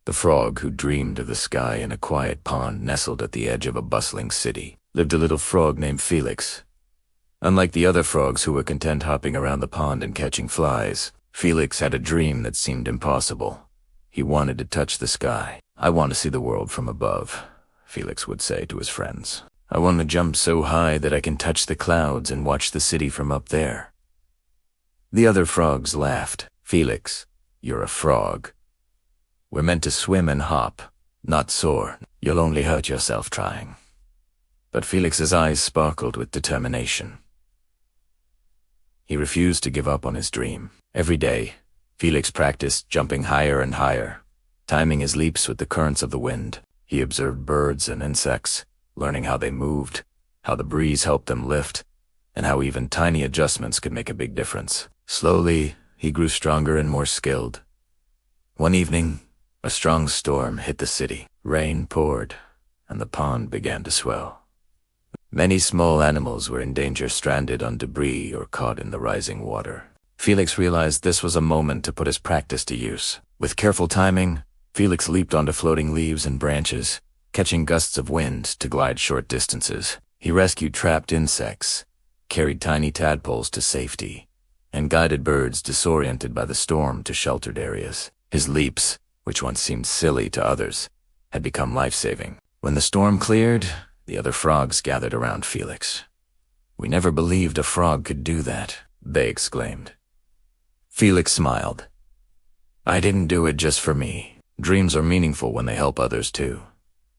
The frog who dreamed of the sky in a quiet pond nestled at the edge of a bustling city lived a little frog named Felix. Unlike the other frogs who were content hopping around the pond and catching flies, Felix had a dream that seemed impossible. He wanted to touch the sky. "I want to see the world from above," Felix would say to his friends. "I want to jump so high that I can touch the clouds and watch the city from up there." The other frogs laughed. "Felix, you're a frog. We're meant to swim and hop, not soar. You'll only hurt yourself trying." But Felix's eyes sparkled with determination. He refused to give up on his dream. Every day, Felix practiced jumping higher and higher, timing his leaps with the currents of the wind. He observed birds and insects, learning how they moved, how the breeze helped them lift, and how even tiny adjustments could make a big difference. Slowly, he grew stronger and more skilled. One evening, a strong storm hit the city. Rain poured, and the pond began to swell. Many small animals were in danger, stranded on debris or caught in the rising water. Felix realized this was a moment to put his practice to use. With careful timing, Felix leaped onto floating leaves and branches, catching gusts of wind to glide short distances. He rescued trapped insects, carried tiny tadpoles to safety, and guided birds disoriented by the storm to sheltered areas. His leaps, which once seemed silly to others, had become life-saving. When the storm cleared, the other frogs gathered around Felix. "We never believed a frog could do that," they exclaimed. Felix smiled. "I didn't do it just for me. Dreams are meaningful when they help others too."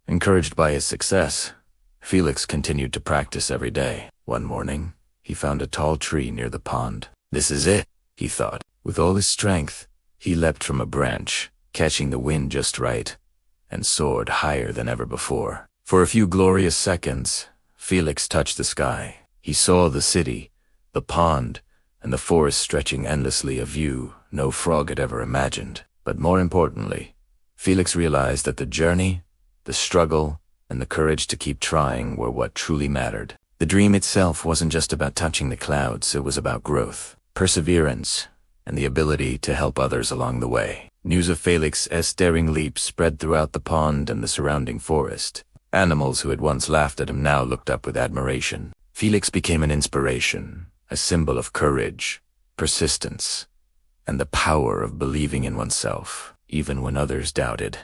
Encouraged by his success, Felix continued to practice every day. One morning, he found a tall tree near the pond. "This is it," he thought. With all his strength, he leapt from a branch, catching the wind just right, and soared higher than ever before. For a few glorious seconds, Felix touched the sky. He saw the city, the pond, and the forest stretching endlessly, a view no frog had ever imagined. But more importantly, Felix realized that the journey, the struggle, and the courage to keep trying were what truly mattered. The dream itself wasn't just about touching the clouds, it was about growth, perseverance, and the ability to help others along the way. News of Felix's daring leap spread throughout the pond and the surrounding forest. Animals who had once laughed at him now looked up with admiration. Felix became an inspiration, a symbol of courage, persistence, and the power of believing in oneself, even when others doubted.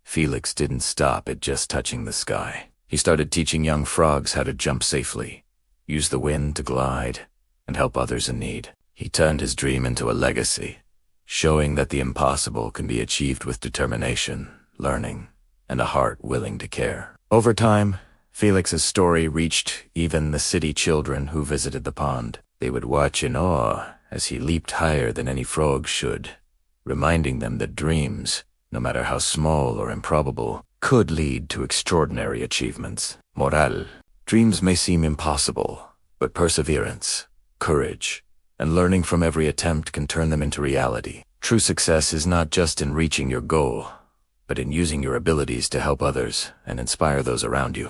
Felix didn't stop at just touching the sky. He started teaching young frogs how to jump safely, use the wind to glide, and help others in need. He turned his dream into a legacy, showing that the impossible can be achieved with determination, learning, and a heart willing to care. Over time, Felix's story reached even the city children who visited the pond. They would watch in awe as he leaped higher than any frog should, reminding them that dreams, no matter how small or improbable, could lead to extraordinary achievements. Moral: dreams may seem impossible, but perseverance, courage, and learning from every attempt can turn them into reality. True success is not just in reaching your goal, but in using your abilities to help others and inspire those around you.